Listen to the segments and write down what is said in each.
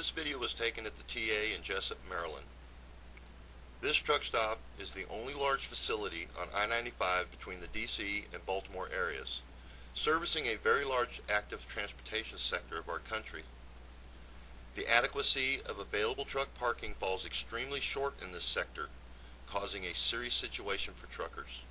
This video was taken at the TA in Jessup, Maryland. This truck stop is the only large facility on I-95 between the DC and Baltimore areas, servicing a very large active transportation sector of our country. The adequacy of available truck parking falls extremely short in this sector, causing a serious situation for truckers.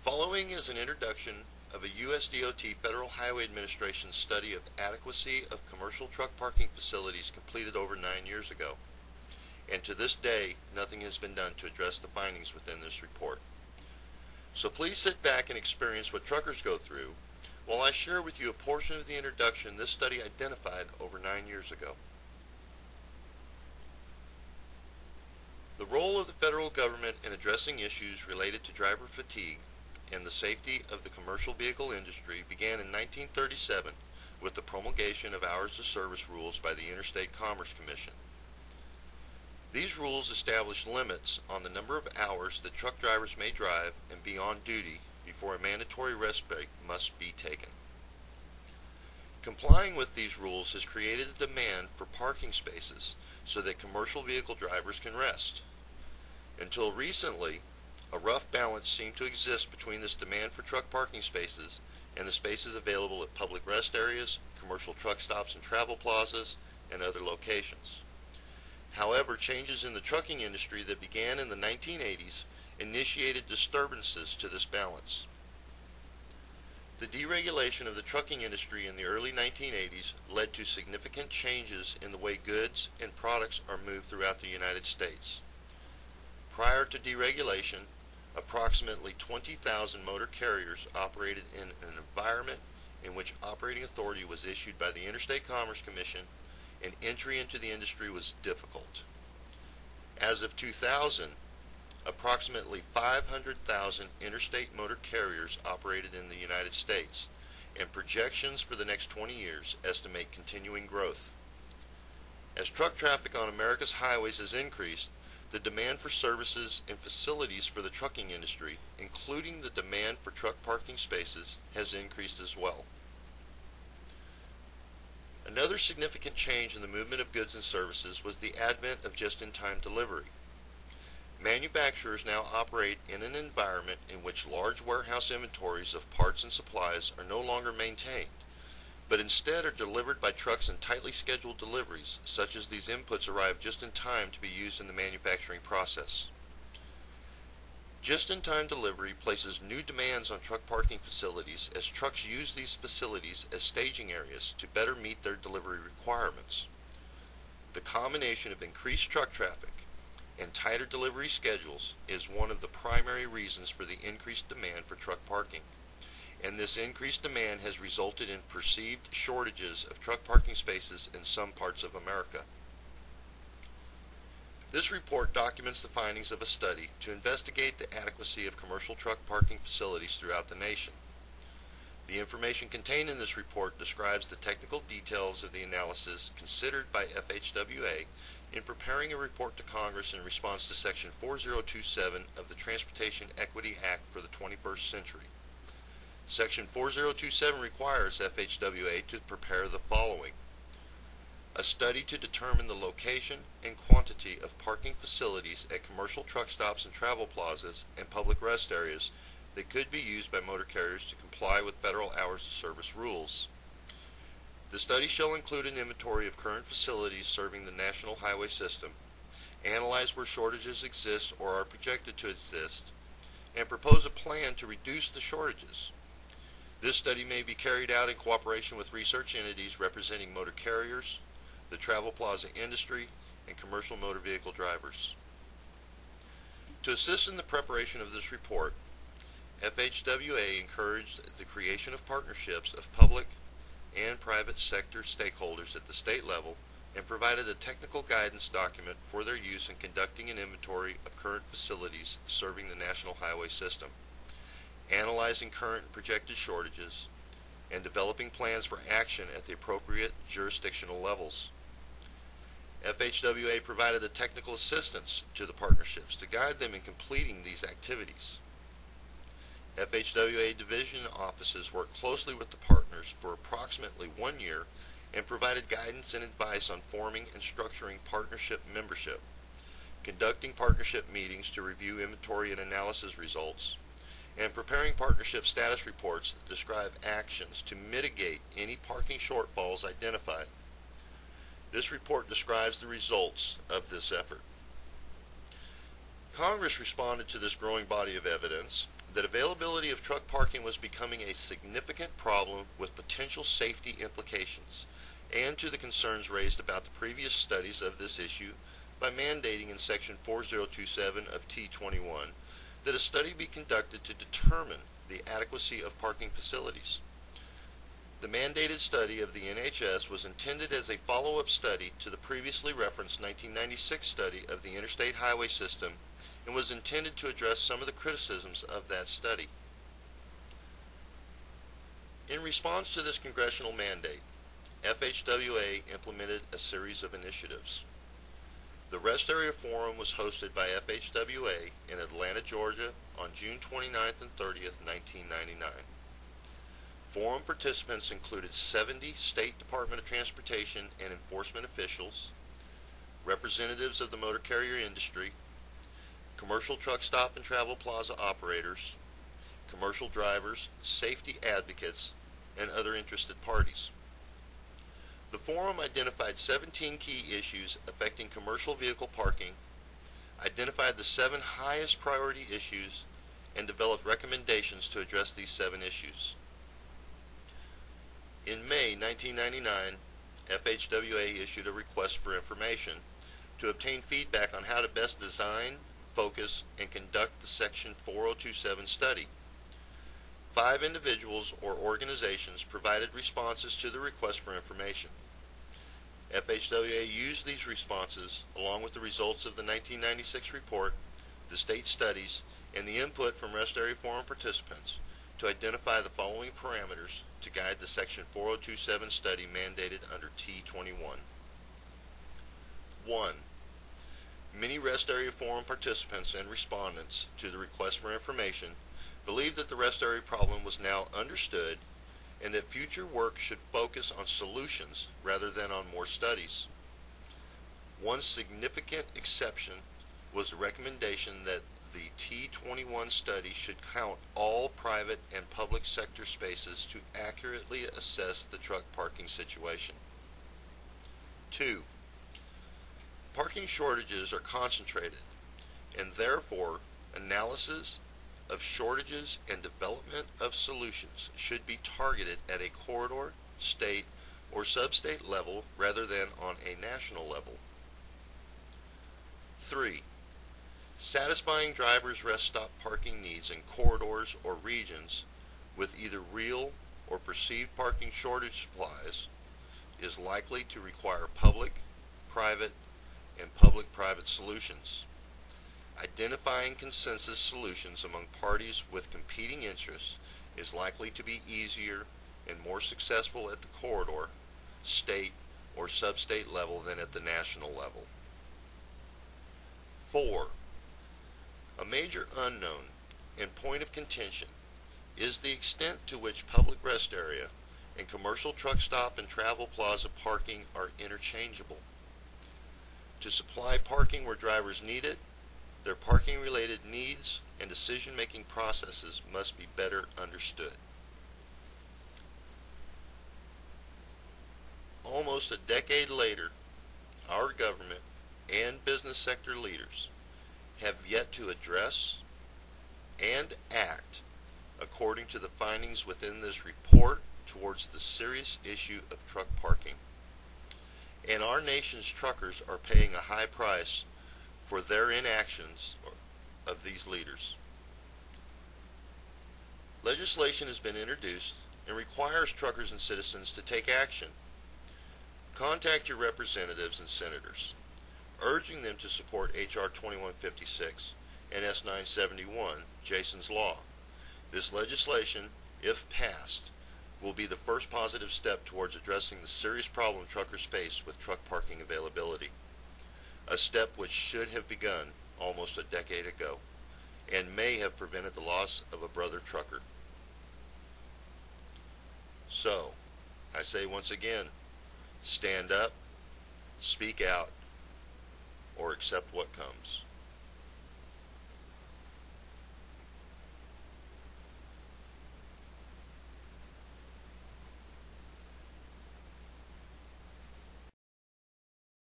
Following is an introduction of a USDOT Federal Highway Administration study of adequacy of commercial truck parking facilities completed over 9 years ago. And to this day, nothing has been done to address the findings within this report. So please sit back and experience what truckers go through while I share with you a portion of the introduction this study identified over 9 years ago. The role of the federal government in addressing issues related to driver fatigue and the safety of the commercial vehicle industry began in 1937 with the promulgation of hours of service rules by the Interstate Commerce Commission. These rules establish limits on the number of hours that truck drivers may drive and be on duty before a mandatory rest break must be taken. Complying with these rules has created a demand for parking spaces so that commercial vehicle drivers can rest. Until recently, a rough balance seemed to exist between this demand for truck parking spaces and the spaces available at public rest areas, commercial truck stops and travel plazas, and other locations. However, changes in the trucking industry that began in the 1980s initiated disturbances to this balance. The deregulation of the trucking industry in the early 1980s led to significant changes in the way goods and products are moved throughout the United States. Prior to deregulation, approximately 20,000 motor carriers operated in an environment in which operating authority was issued by the Interstate Commerce Commission, and entry into the industry was difficult. As of 2000, approximately 500,000 interstate motor carriers operated in the United States, and projections for the next 20 years estimate continuing growth. As truck traffic on America's highways has increased, the demand for services and facilities for the trucking industry, including the demand for truck parking spaces, has increased as well. Another significant change in the movement of goods and services was the advent of just-in-time delivery. Manufacturers now operate in an environment in which large warehouse inventories of parts and supplies are no longer maintained, but instead are delivered by trucks in tightly scheduled deliveries, such as these inputs arrive just in time to be used in the manufacturing process. Just-in-time delivery places new demands on truck parking facilities as trucks use these facilities as staging areas to better meet their delivery requirements. The combination of increased truck traffic and tighter delivery schedules is one of the primary reasons for the increased demand for truck parking. And this increased demand has resulted in perceived shortages of truck parking spaces in some parts of America. This report documents the findings of a study to investigate the adequacy of commercial truck parking facilities throughout the nation. The information contained in this report describes the technical details of the analysis considered by FHWA in preparing a report to Congress in response to Section 4027 of the Transportation Equity Act for the 21st century. Section 4027 requires FHWA to prepare the following: a study to determine the location and quantity of parking facilities at commercial truck stops and travel plazas and public rest areas that could be used by motor carriers to comply with federal hours of service rules. The study shall include an inventory of current facilities serving the national highway system, analyze where shortages exist or are projected to exist, and propose a plan to reduce the shortages. This study may be carried out in cooperation with research entities representing motor carriers, the travel plaza industry, and commercial motor vehicle drivers. To assist in the preparation of this report, FHWA encouraged the creation of partnerships of public and private sector stakeholders at the state level and provided a technical guidance document for their use in conducting an inventory of current facilities serving the national highway system, analyzing current and projected shortages, and developing plans for action at the appropriate jurisdictional levels. FHWA provided a technical assistance to the partnerships to guide them in completing these activities. FHWA division offices worked closely with the partners for approximately 1 year and provided guidance and advice on forming and structuring partnership membership, conducting partnership meetings to review inventory and analysis results, and preparing partnership status reports that describe actions to mitigate any parking shortfalls identified. This report describes the results of this effort. Congress responded to this growing body of evidence that availability of truck parking was becoming a significant problem with potential safety implications, and to the concerns raised about the previous studies of this issue by mandating in Section 4027 of T21 that a study be conducted to determine the adequacy of parking facilities. The mandated study of the NHS was intended as a follow-up study to the previously referenced 1996 study of the interstate highway system and was intended to address some of the criticisms of that study. In response to this congressional mandate, FHWA implemented a series of initiatives. The Rest Area Forum was hosted by FHWA in Atlanta, Georgia on June 29th and 30th, 1999. Forum participants included 70 State Department of Transportation and enforcement officials, representatives of the motor carrier industry, commercial truck stop and travel plaza operators, commercial drivers, safety advocates, and other interested parties. The forum identified 17 key issues affecting commercial vehicle parking, identified the 7 highest priority issues, and developed recommendations to address these 7 issues. In May 1999, FHWA issued a request for information to obtain feedback on how to best design, focus, and conduct the Section 4027 study. 5 individuals or organizations provided responses to the request for information. FHWA used these responses, along with the results of the 1996 report, the state studies, and the input from Rest Area Forum participants to identify the following parameters to guide the Section 4027 study mandated under T21. 1. Many Rest Area Forum participants and respondents to the request for information believed that the rest area problem was now understood and that future work should focus on solutions rather than on more studies. One significant exception was the recommendation that the T21 study should count all private and public sector spaces to accurately assess the truck parking situation. 2. Parking shortages are concentrated, and therefore analysis of shortages and development of solutions should be targeted at a corridor, state, or sub-state level rather than on a national level. 3. Satisfying drivers' rest stop parking needs in corridors or regions with either real or perceived parking shortage supplies is likely to require public, private, and public-private solutions. Identifying consensus solutions among parties with competing interests is likely to be easier and more successful at the corridor, state, or sub-state level than at the national level. 4. A major unknown and point of contention is the extent to which public rest area and commercial truck stop and travel plaza parking are interchangeable. To supply parking where drivers need it, their parking-related needs and decision-making processes must be better understood. Almost a decade later, our government and business sector leaders have yet to address and act according to the findings within this report towards the serious issue of truck parking. And our nation's truckers are paying a high price for their inactions of these leaders. Legislation has been introduced and requires truckers and citizens to take action. Contact your representatives and senators, urging them to support H.R. 2156 and S. 971, Jason's Law. This legislation, if passed, will be the first positive step towards addressing the serious problem truckers face with truck parking availability, a step which should have begun almost a decade ago and may have prevented the loss of a brother trucker. So, I say once again, Stand up, speak out, or accept what comes.